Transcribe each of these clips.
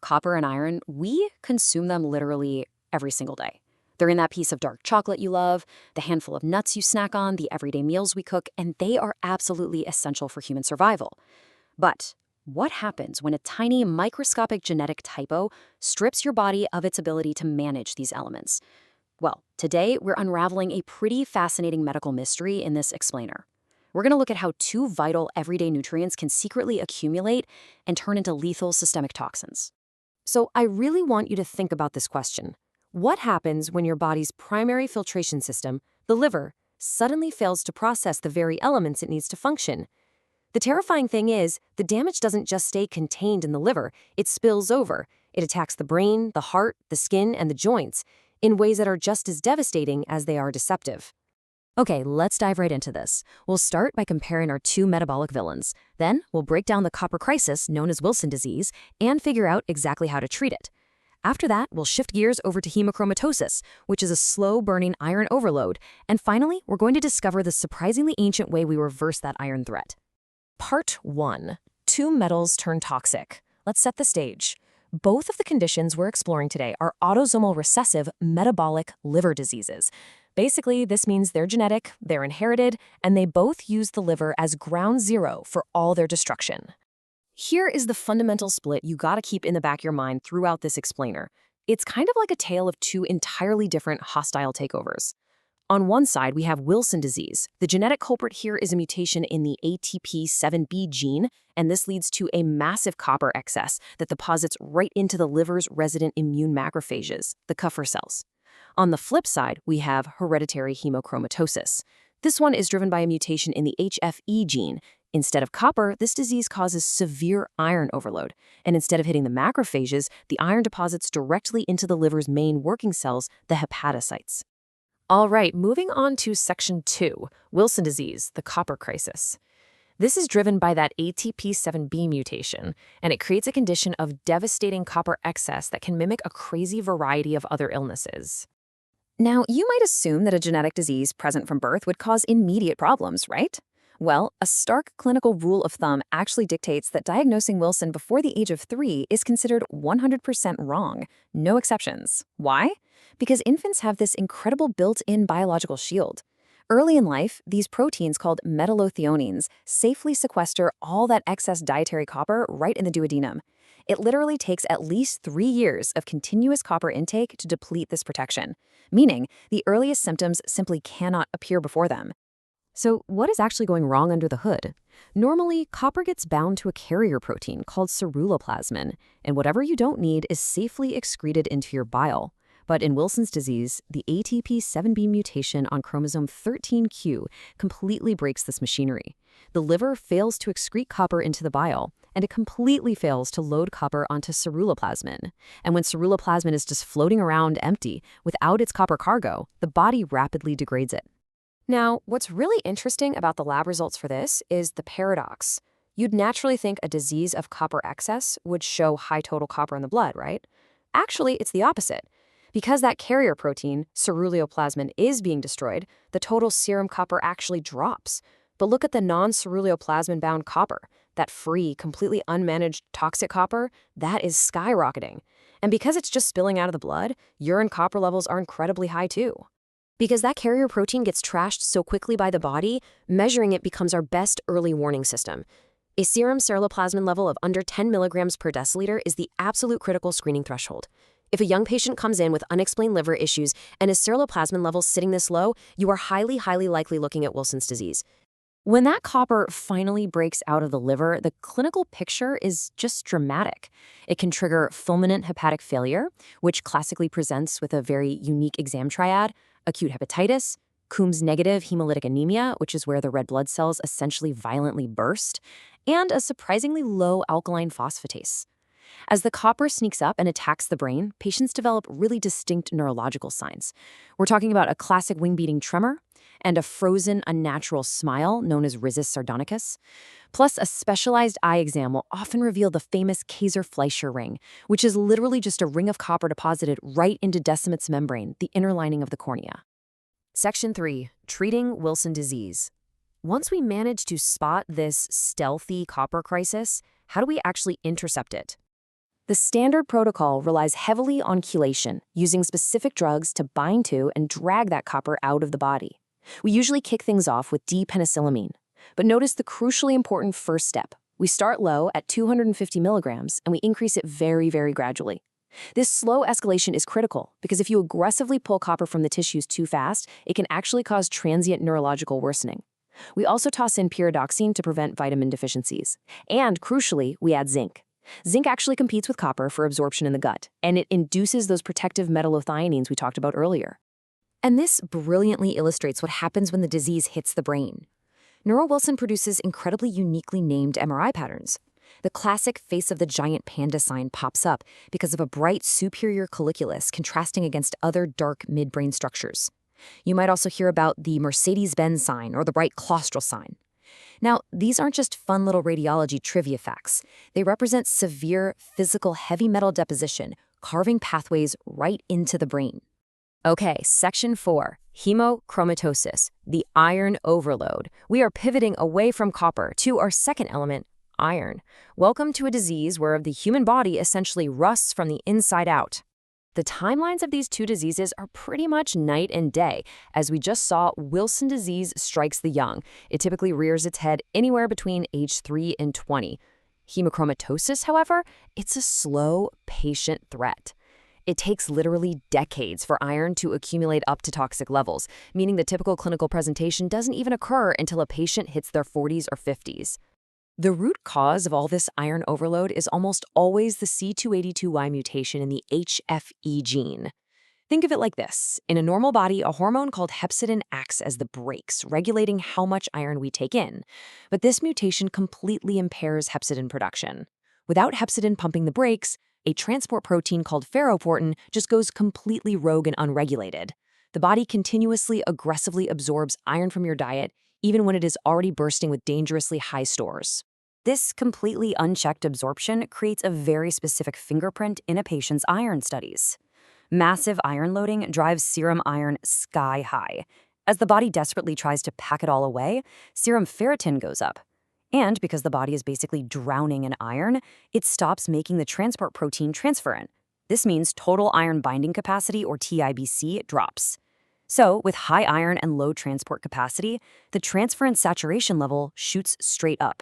Copper and iron, we consume them literally every single day. They're in that piece of dark chocolate you love, the handful of nuts you snack on, the everyday meals we cook, and they are absolutely essential for human survival. But what happens when a tiny microscopic genetic typo strips your body of its ability to manage these elements? Well, today we're unraveling a pretty fascinating medical mystery in this explainer. We're going to look at how two vital everyday nutrients can secretly accumulate and turn into lethal systemic toxins. So I really want you to think about this question. What happens when your body's primary filtration system, the liver, suddenly fails to process the very elements it needs to function? The terrifying thing is, the damage doesn't just stay contained in the liver, it spills over. It attacks the brain, the heart, the skin, and the joints in ways that are just as devastating as they are deceptive. Okay, let's dive right into this. We'll start by comparing our two metabolic villains. Then, we'll break down the copper crisis, known as Wilson disease, and figure out exactly how to treat it. After that, we'll shift gears over to hemochromatosis, which is a slow-burning iron overload. And finally, we're going to discover the surprisingly ancient way we reverse that iron threat. Part 1. Two metals turn toxic. Let's set the stage. Both of the conditions we're exploring today are autosomal recessive metabolic liver diseases. Basically, this means they're genetic, they're inherited, and they both use the liver as ground zero for all their destruction. Here is the fundamental split you gotta keep in the back of your mind throughout this explainer. It's kind of like a tale of two entirely different hostile takeovers. On one side, we have Wilson disease. The genetic culprit here is a mutation in the ATP7B gene, and this leads to a massive copper excess that deposits right into the liver's resident immune macrophages, the Kupffer cells. On the flip side, we have hereditary hemochromatosis. This one is driven by a mutation in the HFE gene. Instead of copper, this disease causes severe iron overload, and instead of hitting the macrophages, the iron deposits directly into the liver's main working cells, the hepatocytes. All right, moving on to section 2, Wilson disease, the copper crisis. This is driven by that ATP7B mutation, and it creates a condition of devastating copper excess that can mimic a crazy variety of other illnesses. Now, you might assume that a genetic disease present from birth would cause immediate problems, right? Well, a stark clinical rule of thumb actually dictates that diagnosing Wilson before the age of 3 is considered 100% wrong, no exceptions. Why? Because infants have this incredible built-in biological shield. Early in life, these proteins called metallothioneins safely sequester all that excess dietary copper right in the duodenum. It literally takes at least 3 years of continuous copper intake to deplete this protection, meaning the earliest symptoms simply cannot appear before them. So what is actually going wrong under the hood? Normally, copper gets bound to a carrier protein called ceruloplasmin, and whatever you don't need is safely excreted into your bile. But in Wilson's disease, the ATP7B mutation on chromosome 13q completely breaks this machinery. The liver fails to excrete copper into the bile, and it completely fails to load copper onto ceruloplasmin. And when ceruloplasmin is just floating around empty, without its copper cargo, the body rapidly degrades it. Now, what's really interesting about the lab results for this is the paradox. You'd naturally think a disease of copper excess would show high total copper in the blood, right? Actually, it's the opposite. Because that carrier protein, ceruloplasmin, is being destroyed, the total serum copper actually drops. But look at the non-ceruloplasmin-bound copper. That free, completely unmanaged toxic copper, that is skyrocketing. And because it's just spilling out of the blood, urine copper levels are incredibly high too. Because that carrier protein gets trashed so quickly by the body, measuring it becomes our best early warning system. A serum ceruloplasmin level of under 10 milligrams per deciliter is the absolute critical screening threshold. If a young patient comes in with unexplained liver issues and his ceruloplasmin levels sitting this low, you are highly likely looking at Wilson's disease. When that copper finally breaks out of the liver, the clinical picture is just dramatic. It can trigger fulminant hepatic failure, which classically presents with a very unique exam triad: acute hepatitis, Coombs negative hemolytic anemia, which is where the red blood cells essentially violently burst, and a surprisingly low alkaline phosphatase. As the copper sneaks up and attacks the brain, patients develop really distinct neurological signs. We're talking about a classic wing-beating tremor and a frozen, unnatural smile known as rhesus sardonicus. Plus, a specialized eye exam will often reveal the famous Kayser-Fleischer ring, which is literally just a ring of copper deposited right into Decimet's membrane, the inner lining of the cornea. Section 3. Treating Wilson disease. Once we manage to spot this stealthy copper crisis, how do we actually intercept it? The standard protocol relies heavily on chelation, using specific drugs to bind to and drag that copper out of the body. We usually kick things off with D-penicillamine. But notice the crucially important first step. We start low at 250 milligrams and we increase it very, very gradually. This slow escalation is critical because if you aggressively pull copper from the tissues too fast, it can actually cause transient neurological worsening. We also toss in pyridoxine to prevent vitamin deficiencies. And crucially, we add zinc. Zinc actually competes with copper for absorption in the gut, and it induces those protective metallothioneins we talked about earlier. And this brilliantly illustrates what happens when the disease hits the brain. Neuro-Wilson produces incredibly uniquely named MRI patterns. The classic face of the giant panda sign pops up because of a bright superior colliculus contrasting against other dark midbrain structures. You might also hear about the Mercedes-Benz sign or the bright claustral sign. Now, these aren't just fun little radiology trivia facts. They represent severe physical heavy metal deposition, carving pathways right into the brain. Okay, section 4, hemochromatosis, the iron overload. We are pivoting away from copper to our second element, iron. Welcome to a disease where the human body essentially rusts from the inside out. The timelines of these two diseases are pretty much night and day. As we just saw, Wilson disease strikes the young. It typically rears its head anywhere between age 3 and 20. Hemochromatosis, however, it's a slow, patient threat. It takes literally decades for iron to accumulate up to toxic levels, meaning the typical clinical presentation doesn't even occur until a patient hits their 40s or 50s. The root cause of all this iron overload is almost always the C282Y mutation in the HFE gene. Think of it like this. In a normal body, a hormone called hepcidin acts as the brakes, regulating how much iron we take in. But this mutation completely impairs hepcidin production. Without hepcidin pumping the brakes, a transport protein called ferroportin just goes completely rogue and unregulated. The body continuously aggressively absorbs iron from your diet, even when it is already bursting with dangerously high stores. This completely unchecked absorption creates a very specific fingerprint in a patient's iron studies. Massive iron loading drives serum iron sky high. As the body desperately tries to pack it all away, serum ferritin goes up. And because the body is basically drowning in iron, it stops making the transport protein transferrin. This means total iron binding capacity, or TIBC, drops. So, with high iron and low transport capacity, the transferrin saturation level shoots straight up.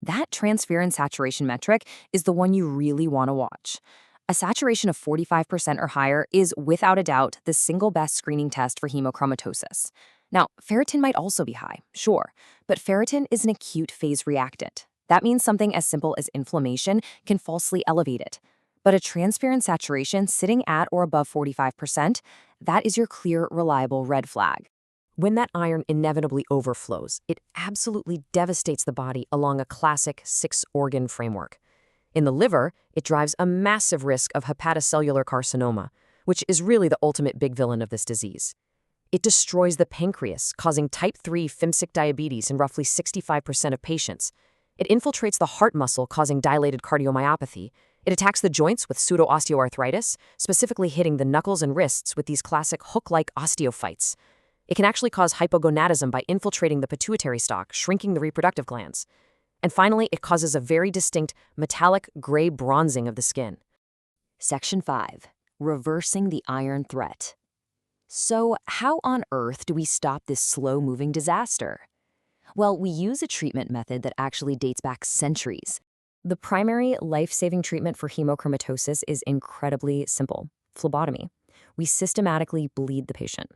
That transferrin saturation metric is the one you really want to watch. A saturation of 45% or higher is, without a doubt, the single best screening test for hemochromatosis. Now, ferritin might also be high, sure, but ferritin is an acute phase reactant. That means something as simple as inflammation can falsely elevate it. But a transferrin saturation sitting at or above 45%, that is your clear, reliable red flag. When that iron inevitably overflows, it absolutely devastates the body along a classic 6-organ framework. In the liver, it drives a massive risk of hepatocellular carcinoma, which is really the ultimate big villain of this disease. It destroys the pancreas, causing type 3 phimsic diabetes in roughly 65% of patients. It infiltrates the heart muscle, causing dilated cardiomyopathy. It attacks the joints with pseudo-osteoarthritis, specifically hitting the knuckles and wrists with these classic hook-like osteophytes. It can actually cause hypogonadism by infiltrating the pituitary stalk, shrinking the reproductive glands. And finally, it causes a very distinct metallic gray bronzing of the skin. Section 5. Reversing the iron threat. So, how on earth do we stop this slow-moving disaster? Well, we use a treatment method that actually dates back centuries. The primary life-saving treatment for hemochromatosis is incredibly simple: phlebotomy. We systematically bleed the patient.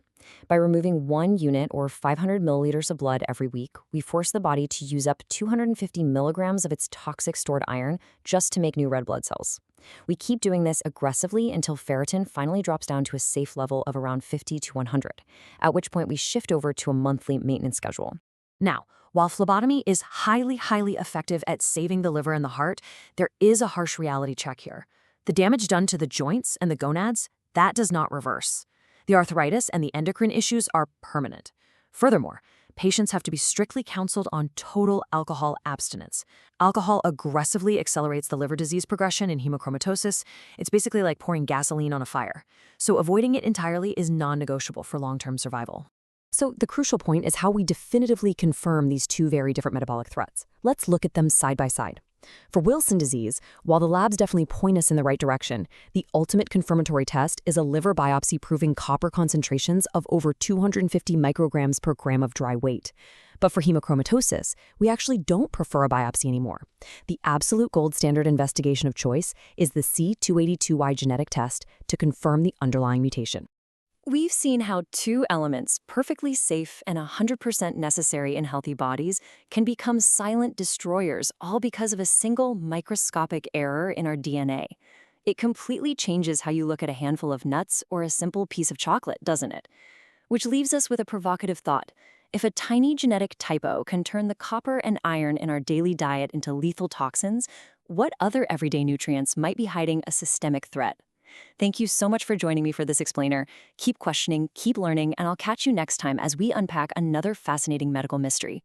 By removing 1 unit or 500 milliliters of blood every week, we force the body to use up 250 milligrams of its toxic stored iron just to make new red blood cells. We keep doing this aggressively until ferritin finally drops down to a safe level of around 50 to 100, at which point we shift over to a monthly maintenance schedule. Now, while phlebotomy is highly effective at saving the liver and the heart, there is a harsh reality check here. The damage done to the joints and the gonads, that does not reverse. The arthritis and the endocrine issues are permanent. Furthermore, patients have to be strictly counseled on total alcohol abstinence. Alcohol aggressively accelerates the liver disease progression in hemochromatosis. It's basically like pouring gasoline on a fire. So avoiding it entirely is non-negotiable for long-term survival. So the crucial point is how we definitively confirm these two very different metabolic threats. Let's look at them side by side. For Wilson disease, while the labs definitely point us in the right direction, the ultimate confirmatory test is a liver biopsy proving copper concentrations of over 250 micrograms per gram of dry weight. But for hemochromatosis, we actually don't prefer a biopsy anymore. The absolute gold standard investigation of choice is the C282Y genetic test to confirm the underlying mutation. We've seen how two elements, perfectly safe and 100% necessary in healthy bodies, can become silent destroyers, all because of a single microscopic error in our DNA. It completely changes how you look at a handful of nuts or a simple piece of chocolate, doesn't it? Which leaves us with a provocative thought. If a tiny genetic typo can turn the copper and iron in our daily diet into lethal toxins, what other everyday nutrients might be hiding a systemic threat? Thank you so much for joining me for this explainer. Keep questioning, keep learning, and I'll catch you next time as we unpack another fascinating medical mystery.